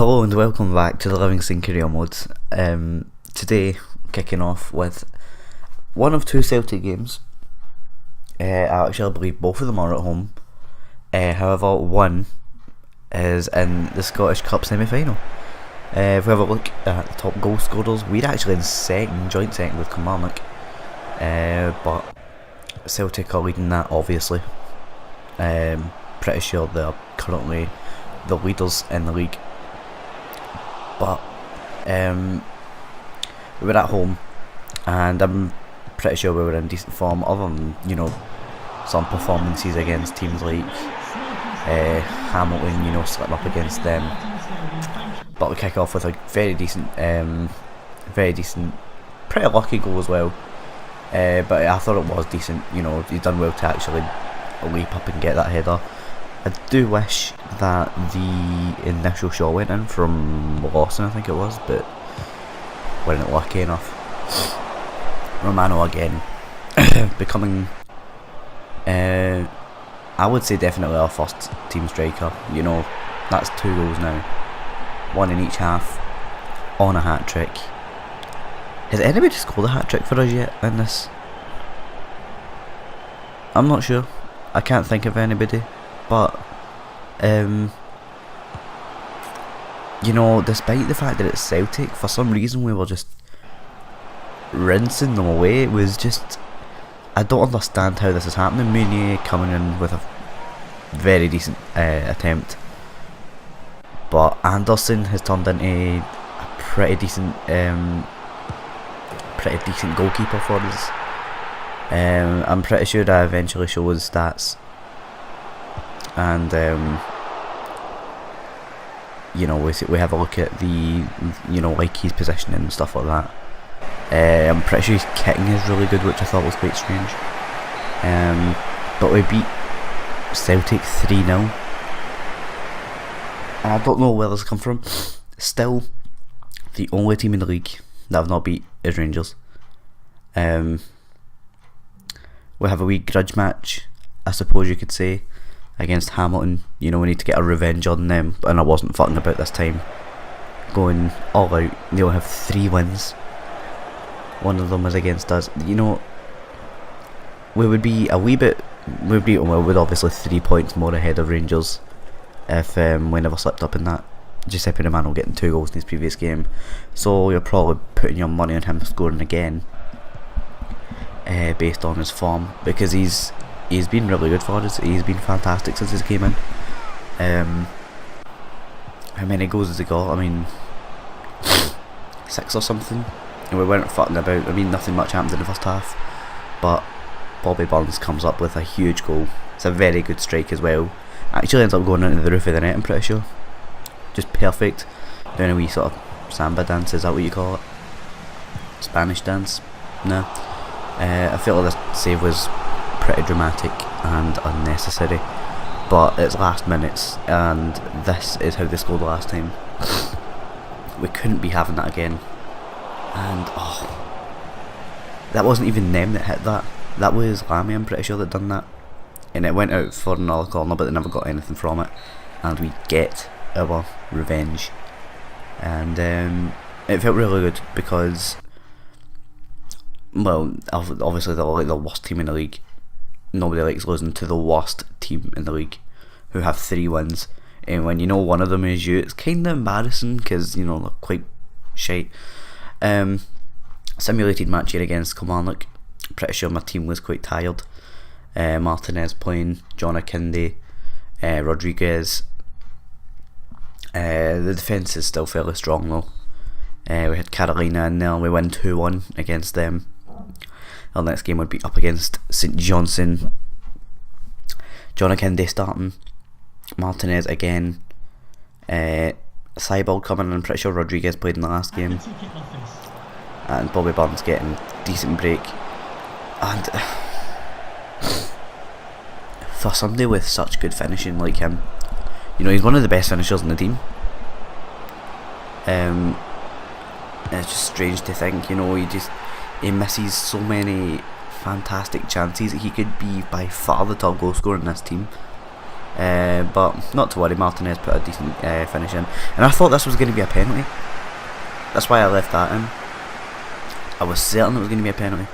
Hello and welcome back to the Livingston Career Mode. Today, kicking off with one of two Celtic games. I believe both of them are at home. However, one is in the Scottish Cup semi-final. If we have a look at the top goal scorers, we're actually in joint second with Kilmarnock. But Celtic are leading that, obviously. Pretty sure they're currently the leaders in the league. But we were at home, and I'm pretty sure we were in decent form, other than, some performances against teams like Hamilton, slipping up against them. But we kick off with a very decent, pretty lucky goal as well. But I thought it was decent. He's done well to actually leap up and get that header. I do wish that the initial shot went in from Lawson, I think it was, but weren't lucky enough. Romano again, becoming, I would say definitely our first team striker. That's 2 goals now, 1 in each half, on a hat-trick. Has anybody scored a hat-trick for us yet in this? I'm not sure. I can't think of anybody. But, despite the fact that it's Celtic, for some reason we were just rinsing them away. It was just, I don't understand how this is happening. Meunier coming in with a very decent attempt, but Anderson has turned into a pretty decent goalkeeper for us. I'm pretty sure that eventually show his stats. And we have a look at the like his positioning and stuff like that. I'm pretty sure his kicking is really good, which I thought was quite strange. But we beat Celtic 3-0, and I don't know where this come from. Still, the only team in the league that I've not beat is Rangers. We have a wee grudge match, I suppose you could say, against Hamilton. We need to get a revenge on them, and I wasn't fucking about this time. Going all out. They'll have 3 wins. One of them is against us. We would be a wee bit. We'd obviously 3 points more ahead of Rangers if we never slipped up in that. Giuseppe Romano getting 2 goals in his previous game, so you're probably putting your money on him scoring again, based on his form, because he's been really good for us. He's been fantastic since he came in. How many goals has he got? 6 or something. And we weren't fucking about. Nothing much happened in the first half, but Bobby Burns comes up with a huge goal. It's a very good strike as well. Actually ends up going into the roof of the net, I'm pretty sure. Just perfect. Doing a wee sort of samba dance, is that what you call it? Spanish dance? No. I feel like this save was pretty dramatic and unnecessary, but it's last minutes, and this is how they scored last time. We couldn't be having that again. And that wasn't even them that hit that. That was Lammy, I'm pretty sure, that done that, and it went out for another corner, but they never got anything from it, and we get our revenge. And it felt really good because, well, obviously they're like the worst team in the league. Nobody likes losing to the worst team in the league, who have 3 wins, and when one of them is you, it's kind of embarrassing, because they're quite shite. Simulated match here against Kilmarnock. Pretty sure my team was quite tired. Martinez playing, John Akinde, Rodriguez. The defence is still fairly strong though. We had Carolina in there, and we win 2-1 against them. Our next game would be up against St Johnson. John Akinde starting, Martinez again, Cyborg coming in. I'm pretty sure Rodriguez played in the last game, and Bobby Burns getting decent break. And for somebody with such good finishing like him, he's one of the best finishers in the team. It's just strange to think, he misses so many fantastic chances. He could be by far the top goal scorer in this team. But not to worry, Martinez put a decent finish in. And I thought this was going to be a penalty. That's why I left that in. I was certain it was going to be a penalty.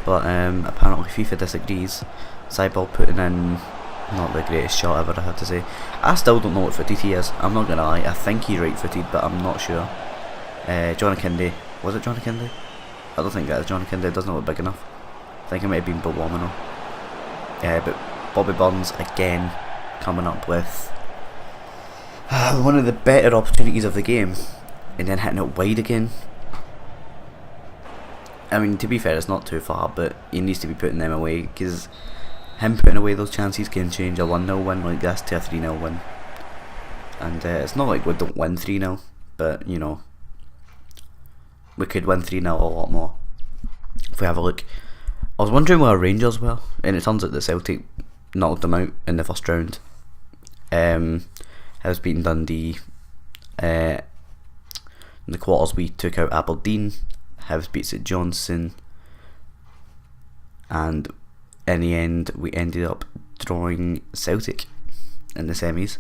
But apparently FIFA disagrees. Seibald putting in not the greatest shot ever, I have to say. I still don't know what footed he is, I'm not going to lie. I think he's right footed, but I'm not sure. John Akinde. Was it John Akinde? I don't think that is John Akinde, it doesn't look big enough. I think it might have been Bowamino. But Bobby Burns again coming up with one of the better opportunities of the game, and then hitting it wide again. I mean, to be fair, it's not too far, but he needs to be putting them away, because him putting away those chances can change a 1-0 win like this to a 3-0 win. And it's not like we don't win 3-0, but you know, we could win 3-0 a lot more. If we have a look, I was wondering where Rangers were, and it turns out that Celtic knocked them out in the first round. Has beaten Dundee. In the quarters we took out Aberdeen. Hibs beat St Johnstone, and in the end we ended up drawing Celtic in the semis.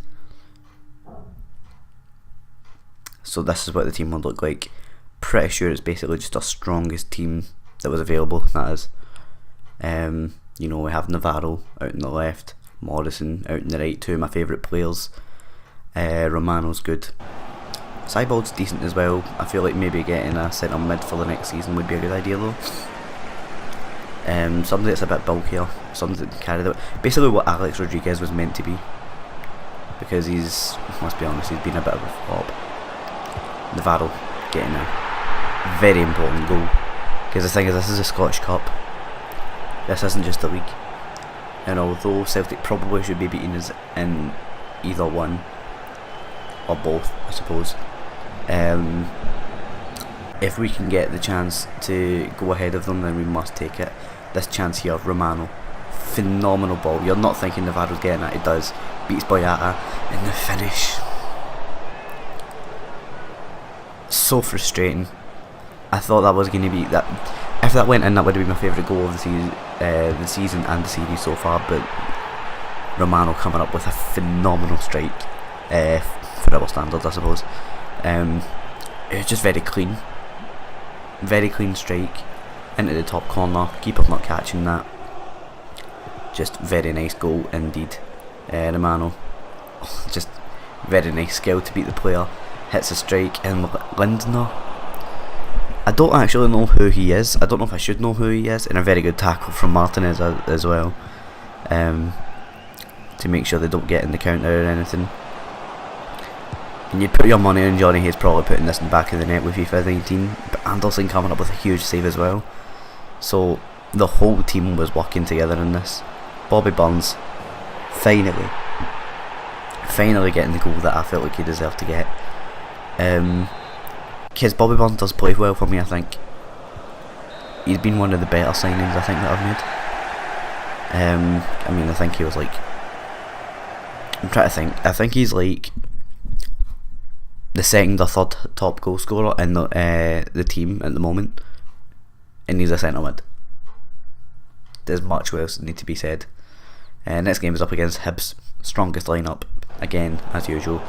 So this is what the team would look like. Pretty sure it's basically just our strongest team that was available, that is. You know, we have Navarro out on the left, Morrison out on the right, two of my favourite players. Romano's good. Seibald's decent as well. I feel like maybe getting a centre mid for the next season would be a good idea though. Somebody that's a bit bulkier, somebody that can carry the... Basically what Alex Rodriguez was meant to be. Because he's, let's be honest, he's been a bit of a flop. Navarro getting a very important goal. Because the thing is, this is a Scottish Cup. This isn't just the league. And although Celtic probably should be beating us in either one, or both, I suppose. If we can get the chance to go ahead of them, then we must take it. This chance here, Romano, phenomenal ball. You're not thinking Navarro's getting that, it does. Beats Boyata in the finish. So frustrating. I thought that was going to be that. If that went in, that would have been my favourite goal of the season and the series so far. But Romano coming up with a phenomenal strike. For our standards, I suppose. It's just very clean strike into the top corner. Keeper's not catching that. Just very nice goal indeed. Romano, just very nice skill to beat the player. Hits a strike, and Lindner, I don't actually know who he is. I don't know if I should know who he is. And a very good tackle from Martinez as well, to make sure they don't get in the counter or anything. And you'd put your money on Johnny Hayes probably putting this in the back of the net with FIFA 19, but Anderson coming up with a huge save as well. So the whole team was working together in this. Bobby Burns finally getting the goal that I felt like he deserved to get. Because Bobby Burns does play well for me, I think. He's been one of the better signings I think that I've made. I mean, I think he was like, I'm trying to think, I think he's like the second or third top goal scorer in the team at the moment, and he's a centre mid. There's much else that need to be said. Next game is up against Hibs, strongest lineup again as usual.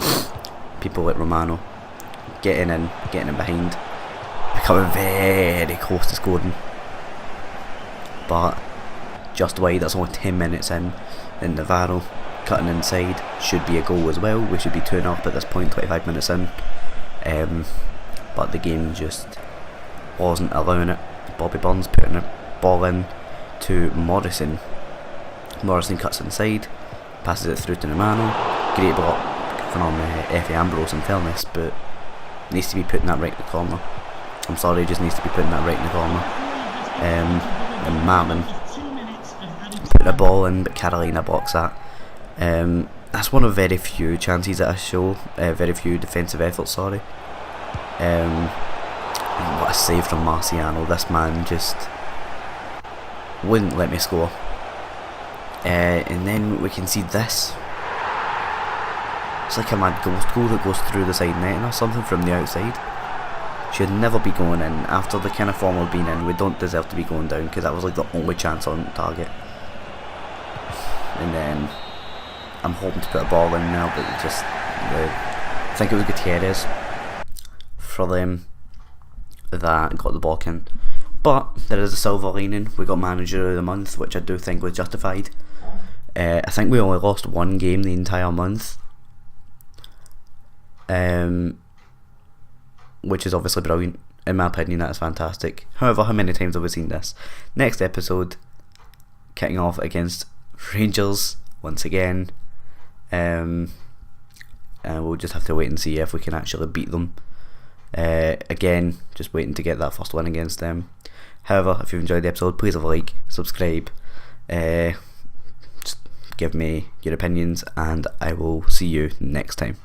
People like Romano getting in behind, becoming very close to scoring, but just wide. That's only 10 minutes in. Then Navarro cutting inside, should be a goal as well. We should be 2-0 up at this point, 25 minutes in. But the game just wasn't allowing it. Bobby Burns putting a ball in to Morrison. Morrison cuts inside, passes it through to Romano. Great block from Effie Ambrose in fairness, but needs to be putting that right in the corner. I'm sorry, just needs to be putting that right in the corner. And Marlon put the ball in, but Carolina blocks that. That's one of very few chances that I show, very few defensive efforts, sorry. What a save from Marciano. This man just wouldn't let me score. And then we can see this. It's like a mad ghost goal that goes through the side netting or something from the outside. Should never be going in. After the kind of form we've been in, we don't deserve to be going down, because that was like the only chance on target. And then I'm hoping to put a ball in now, but I think it was Gutierrez for them that got the ball in. But there is a silver lining. We got manager of the month, which I do think was justified. I think we only lost one game the entire month, which is obviously brilliant. In my opinion, that is fantastic. However, how many times have we seen this? Next episode, kicking off against Rangers once again, and we'll just have to wait and see if we can actually beat them. Again, just waiting to get that first win against them. However, if you've enjoyed the episode, please have a like, subscribe, just give me your opinions, and I will see you next time.